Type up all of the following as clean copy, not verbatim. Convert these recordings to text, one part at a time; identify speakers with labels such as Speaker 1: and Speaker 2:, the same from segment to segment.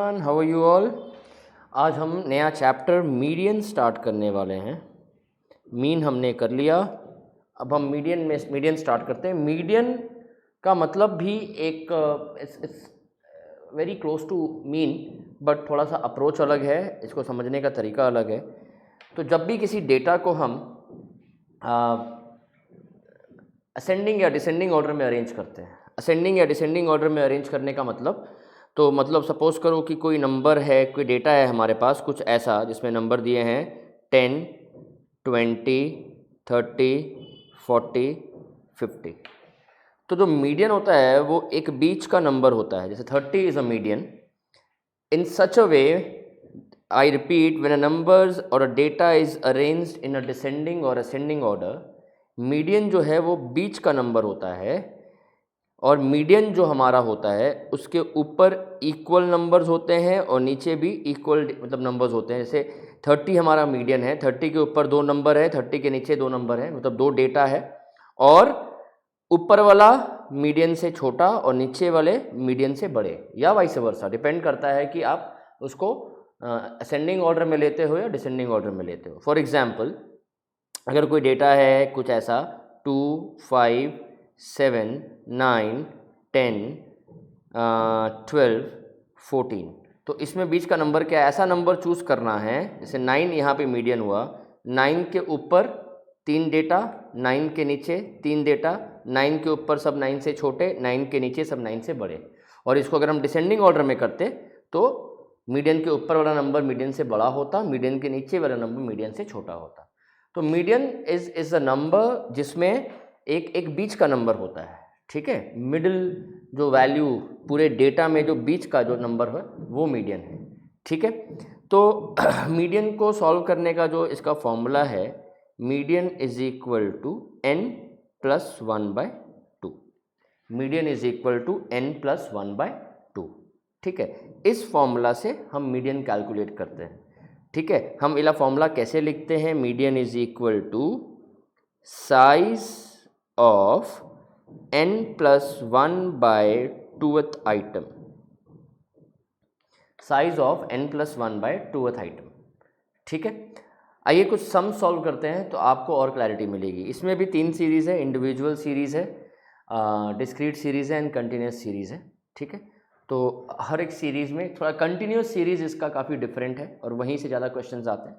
Speaker 1: Everyone, how are you all. आज हम नया चैप्टर मीडियन स्टार्ट करने वाले हैं। मीन हमने कर लिया, अब हम मीडियन स्टार्ट करते हैं। मीडियन का मतलब भी एक it's very close to mean, but थोड़ा सा अप्रोच अलग है, इसको समझने का तरीका अलग है। तो जब भी किसी डेटा को हम असेंडिंग या डिसेंडिंग ऑर्डर में अरेंज करते हैं, असेंडिंग या डिसेंडिंग ऑर्डर में अरेंज करने का मतलब सपोज करो कि कोई नंबर है, कोई डेटा है हमारे पास कुछ ऐसा जिसमें नंबर दिए हैं 10, 20, 30, 40, 50। तो जो मीडियन होता है वो एक बीच का नंबर होता है। जैसे 30 is a median. In such a way, I repeat, when a numbers और a data is arranged in a descending और असेंडिंग ऑर्डर, मीडियन जो है वो बीच का नंबर होता है। और मीडियन जो हमारा होता है उसके ऊपर इक्वल नंबर्स होते हैं और नीचे भी इक्वल नंबर्स होते हैं। जैसे 30 हमारा मीडियन है, 30 के ऊपर 2 नंबर है, 30 के नीचे 2 नंबर है, मतलब 2 डेटा है। और ऊपर वाला मीडियन से छोटा और नीचे वाले मीडियन से बड़े, या वाइस वर्सा, डिपेंड करता है कि आप उसको असेंडिंग ऑर्डर में लेते हो या डिसेंडिंग ऑर्डर में लेते हो। फॉर एग्जाम्पल, अगर कोई डेटा है कुछ ऐसा 2, 5, 7, 9, 10, 12, 14, तो इसमें बीच का नंबर क्या है? ऐसा नंबर चूज़ करना है, जैसे 9 यहाँ पे मीडियन हुआ, 9 के ऊपर 3 डेटा, 9 के नीचे 3 डेटा, 9 के ऊपर सब 9 से छोटे, 9 के नीचे सब 9 से बड़े। और इसको अगर हम डिसेंडिंग ऑर्डर में करते तो मीडियन के ऊपर वाला नंबर मीडियन से बड़ा होता, मीडियन के नीचे वाला नंबर मीडियन से छोटा होता। तो मीडियन इज अ नंबर जिसमें एक बीच का नंबर होता है, ठीक है। मिडिल जो वैल्यू पूरे डेटा में जो बीच का जो नंबर है वो मीडियन है, ठीक है। तो मीडियन को सॉल्व करने का जो इसका फॉर्मूला है, median is equal to n+1/2। Median is equal to n+1/2, ठीक है। इस फॉर्मूला से हम मीडियन कैलकुलेट करते हैं, ठीक है। हम इला फॉर्मूला कैसे लिखते हैं? Median is equal to size of n+1/2th item, size of n+1/2th item, ठीक है। आइए कुछ सम सॉल्व करते हैं तो आपको और क्लैरिटी मिलेगी। इसमें भी 3 सीरीज़ है, इंडिविजुअल सीरीज़ है, डिस्क्रीट सीरीज़ है एंड कंटिन्यूस सीरीज़ है, ठीक है। तो हर एक सीरीज़ में थोड़ा कंटिन्यूस सीरीज़ इसका काफ़ी डिफरेंट है और वहीं से ज़्यादा क्वेश्चंस आते हैं,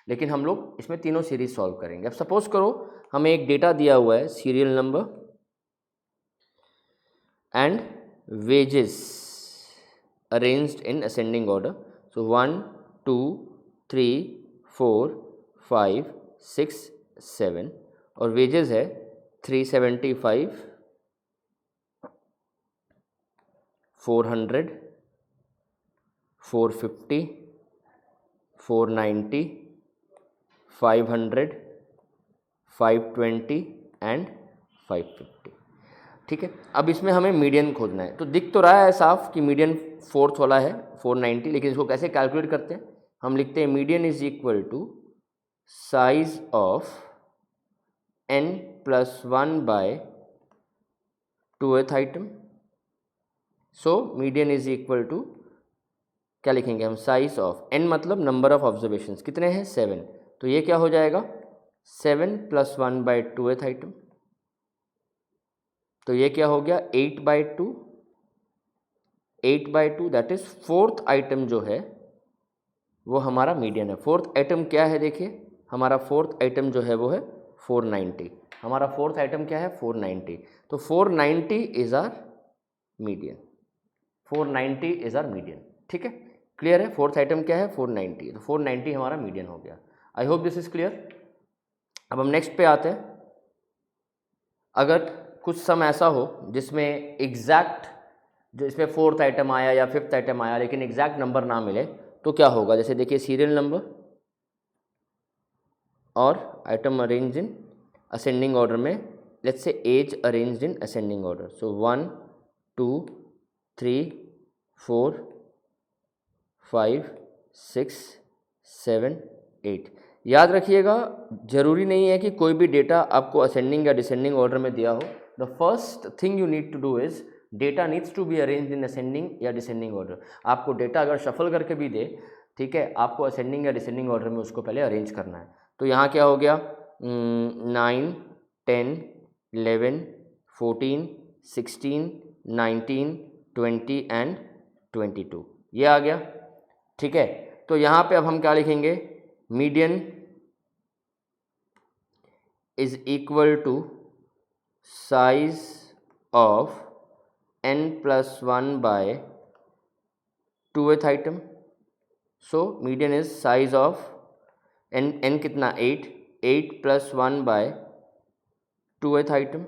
Speaker 1: लेकिन हम लोग इसमें तीनों सीरीज़ सॉल्व करेंगे। अब सपोज करो हमें एक डेटा दिया हुआ है, serial number and wages arranged in ascending order. So 1, 2, 3, 4, 5, 6, 7 और wages है 375, 400, 450, 490, 500, 520 एंड 550, ठीक है। अब इसमें हमें मीडियन खोजना है। तो दिख तो रहा है साफ कि मीडियन फोर्थ वाला है 490, लेकिन इसको कैसे कैलकुलेट करते हैं? हम लिखते हैं median is equal to size of n+1/2th item. So median is equal to, क्या लिखेंगे हम? साइज ऑफ n मतलब नंबर ऑफ ऑब्जर्वेशंस कितने हैं? 7। तो ये क्या हो जाएगा? 7+1/2th item. तो ये क्या हो गया? 8/2, 8/2 दैट इज फोर्थ आइटम जो है वो हमारा मीडियन है। फोर्थ आइटम क्या है? देखिए हमारा फोर्थ आइटम जो है वो है 490। हमारा फोर्थ आइटम क्या है? 490। तो 490 is our median, 490 is our median, ठीक है। क्लियर है? फोर्थ आइटम क्या है? 490। तो 490 हमारा मीडियन हो गया। आई होप दिस इज क्लियर। अब हम नेक्स्ट पे आते हैं। अगर कुछ सम ऐसा हो जिसमें एग्जैक्ट, जो इसमें फोर्थ आइटम आया या फिफ्थ आइटम आया लेकिन एग्जैक्ट नंबर ना मिले, तो क्या होगा? जैसे देखिए सीरियल नंबर और item arrange in ascending order में, let's say as arranged in ascending order. So 1, 2, 3, 4, 5, 6, 7, 8। याद रखिएगा, जरूरी नहीं है कि कोई भी डेटा आपको असेंडिंग या डिसेंडिंग ऑर्डर में दिया हो। The first thing you need to do is data needs to be arrange in ascending या डिसेंडिंग ऑर्डर। आपको डेटा अगर शफल करके भी दे, ठीक है, आपको असेंडिंग या डिसेंडिंग ऑर्डर में उसको पहले अरेंज करना है। तो यहाँ क्या हो गया, 9, 10, 11, 14, 16, 19, 20 एंड 22 ये आ गया, ठीक है। तो यहाँ पे अब हम क्या लिखेंगे, median is equal to size of n+1 by 2th item। So median is size of n कितना 8 + 1 by 2th item।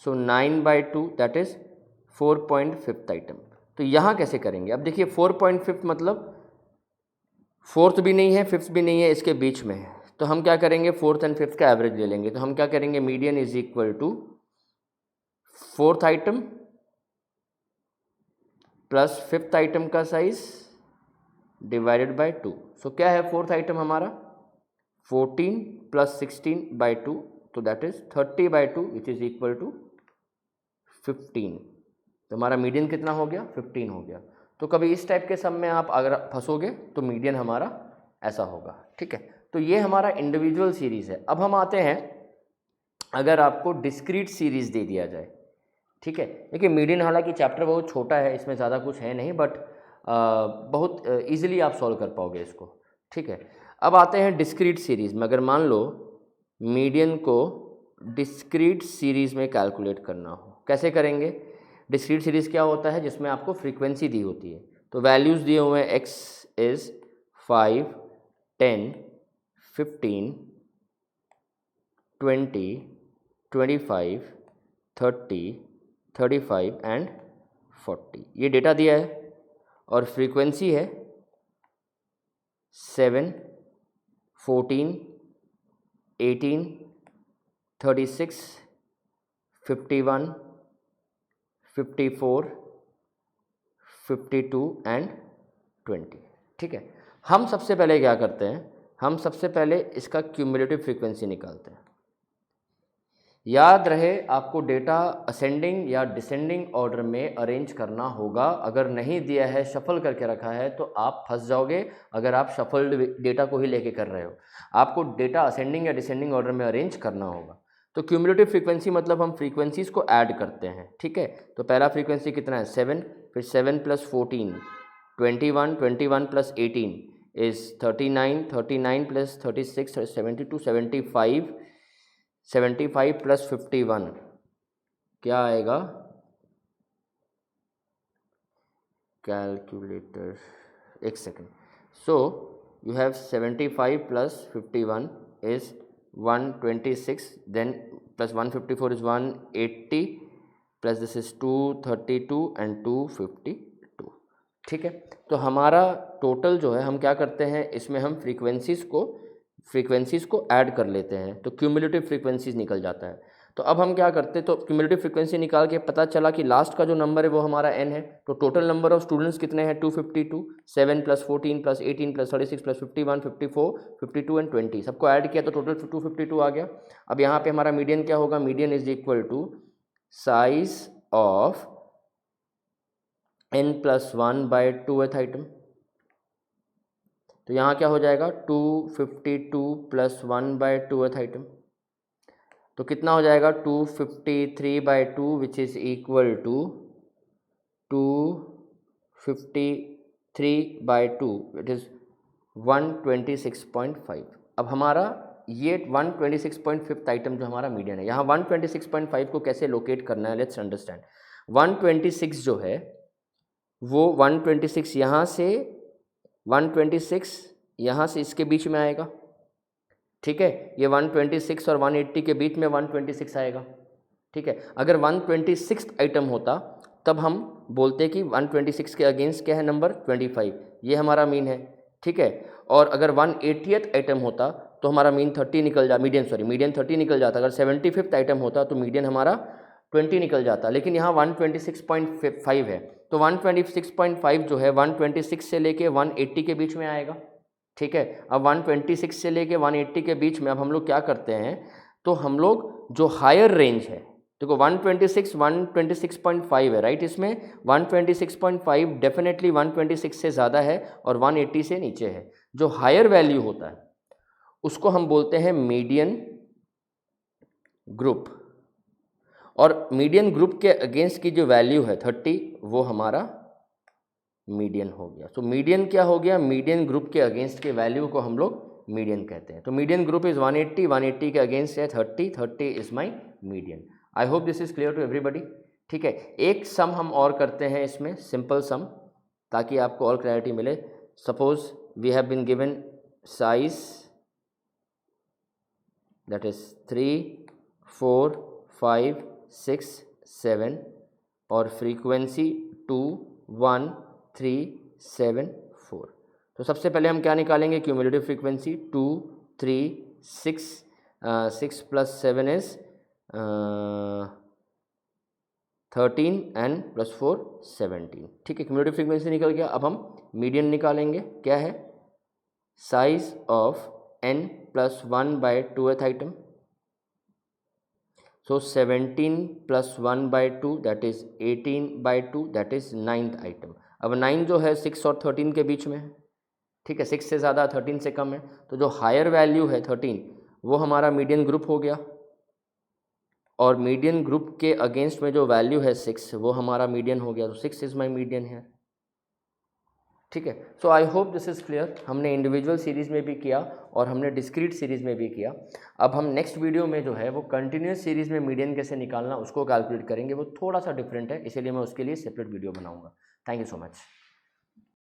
Speaker 1: सो 9/2 दैट इज 4.5th आइटम। तो यहाँ कैसे करेंगे, अब देखिए 4.5 मतलब 4th भी नहीं है 5th भी नहीं है, इसके बीच में है। तो हम क्या करेंगे, 4th और 5th का एवरेज ले लेंगे। तो हम क्या करेंगे, median is equal to 4th item plus 5th item का साइज डिवाइडेड बाय 2। सो क्या है 4th आइटम हमारा 14 + 16/2, तो that is 30/2 which is equal to 15। तो हमारा मीडियन कितना हो गया, 15 हो गया। तो कभी इस टाइप के सम में आप अगर फंसोगे तो मीडियन हमारा ऐसा होगा, ठीक है। तो ये हमारा इंडिविजुअल सीरीज़ है। अब हम आते हैं, अगर आपको डिस्क्रीट सीरीज़ दे दिया जाए, ठीक है। देखिए मीडियन हालांकि चैप्टर बहुत छोटा है, इसमें ज़्यादा कुछ है नहीं, बट बहुत ईजिली आप सॉल्व कर पाओगे इसको, ठीक है। अब आते हैं डिस्क्रीट सीरीज़ में। अगर मान लो मीडियन को डिस्क्रीट सीरीज़ में कैलकुलेट करना हो, कैसे करेंगे। डिस्क्रीट सीरीज़ क्या होता है, जिसमें आपको फ्रीक्वेंसी दी होती है। तो वैल्यूज़ दिए हुए हैं, x इज़ 5, 10, 15, 20, 25, 30, 35 एंड 40 ये डेटा दिया है। और फ्रीक्वेंसी है 7, 14, 18, 36, 51, 54, 52 एंड 20, ठीक है। हम सबसे पहले क्या करते हैं, हम सबसे पहले इसका क्यूमुलेटिव फ्रीक्वेंसी निकालते हैं। याद रहे आपको डेटा असेंडिंग या डिसेंडिंग ऑर्डर में अरेंज करना होगा। अगर नहीं दिया है, शफल करके रखा है, तो आप फंस जाओगे। अगर आप शफल्ड डेटा को ही लेके कर रहे हो, आपको डेटा असेंडिंग या डिसेंडिंग ऑर्डर में अरेंज करना होगा। तो क्यूमुलेटिव फ्रीक्वेंसी मतलब हम फ्रीक्वेंसीज़ को ऐड करते हैं, ठीक है। तो पहला फ्रीक्वेंसी कितना है 7, फिर 7 + 14 21, 21 + 18 इज़ 39, 39 + 36 72, 75, 75 + 51 क्या आएगा, कैलकुलेटर एक second. So you have 75 + 51 is 126, then plus 154 is 180, plus this is 232 and 252, ठीक है। तो हमारा टोटल जो है, हम क्या करते हैं, इसमें हम फ्रीक्वेंसीज़ को ऐड कर लेते हैं, तो क्यूमुलेटिव फ्रीक्वेंसीज़ निकल जाता है। तो अब हम क्या करते हैं, तो क्यूमुलेटिव फ्रीक्वेंसी निकाल के पता चला कि लास्ट का जो नंबर है वो हमारा n है। तो टोटल नंबर ऑफ स्टूडेंट्स कितने हैं 252, 7 + 14 + 18 + 36 + 51, 54, 52 एंड 20 सबको ऐड किया तो टोटल 252 आ गया। अब यहाँ पे हमारा मीडियन क्या होगा, median is equal to size of n+1 by 2th item. तो यहाँ क्या हो जाएगा 252 + 1 by 2th आइटम, तो कितना हो जाएगा 253/2 which is equal to 253/2 it is 126.5। अब हमारा ये 126.5 आइटम जो हमारा मीडियन है, यहाँ 126.5 को कैसे लोकेट करना है, लेट्स अंडरस्टैंड। 126 जो है वो 126 यहाँ से 126 यहाँ से इसके बीच में आएगा, ठीक है। ये 126 और 180 के बीच में 126 आएगा, ठीक है। अगर 126 आइटम होता तब हम बोलते कि 126 के अगेंस्ट क्या है नंबर 25, ये हमारा मीन है, ठीक है। और अगर 180th आइटम होता तो हमारा मीन 30 निकल जा मीडियन 30 निकल जाता। अगर 75th आइटम होता तो मीडियन हमारा 20 निकल जाता। लेकिन यहाँ 126.5 है, तो 126.5 जो है 126 से लेके 180 के बीच में आएगा, ठीक है। अब 126 से लेके 180 के बीच में अब हम लोग क्या करते हैं, तो हम लोग जो हायर रेंज है देखो 126 126.5 है राइट, इसमें 126.5 डेफिनेटली 126 से ज़्यादा है और 180 से नीचे है। जो हायर वैल्यू होता है उसको हम बोलते हैं मीडियन ग्रुप, और मीडियन ग्रुप के अगेंस्ट की जो वैल्यू है 30 वो हमारा मीडियन हो गया। तो मीडियन क्या हो गया, मीडियन ग्रुप के अगेंस्ट के वैल्यू को हम लोग मीडियन कहते हैं। तो मीडियन ग्रुप इज़ 180, 180 के अगेंस्ट है 30, 30 is my median. I hope this is clear to everybody. ठीक है, एक सम हम और करते हैं इसमें, सिंपल सम, ताकि आपको और क्लैरिटी मिले। Suppose we have been given size that is 3, 4, 5, 6, 7 और फ्रीक्वेंसी 2, 1, 3, 7, 4। तो सबसे पहले हम क्या निकालेंगे, क्यूमुलेटिव फ्रीक्वेंसी 2, 3, 6, 6 + 7 इज 13 एंड +4 17। ठीक है, क्यूमुलेटिव फ्रीक्वेंसी निकल गया। अब हम मीडियन निकालेंगे, क्या है, size of n + 1/2th item, so 17 + 1/2 that is 18/2 that is 9th item. अब 9 जो है 6 और 13 के बीच में है। ठीक है, 6 से ज़्यादा 13 से कम है, तो जो हायर वैल्यू है 13 वो हमारा मीडियन ग्रुप हो गया, और मीडियन ग्रुप के अगेंस्ट में जो वैल्यू है 6 वो हमारा मीडियन हो गया। तो 6 इज़ माई मीडियन है। ठीक है, so I hope this is clear. हमने इंडिविजुअल सीरीज़ में भी किया और हमने डिस्क्रीट सीरीज़ में भी किया। अब हम नेक्स्ट वीडियो में जो है वो कंटिन्यूस सीरीज़ में मीडियन कैसे निकालना उसको कैलकुलेट करेंगे। वो थोड़ा सा डिफरेंट है, इसीलिए मैं उसके लिए सेपरेट वीडियो बनाऊंगा। Thank you so much.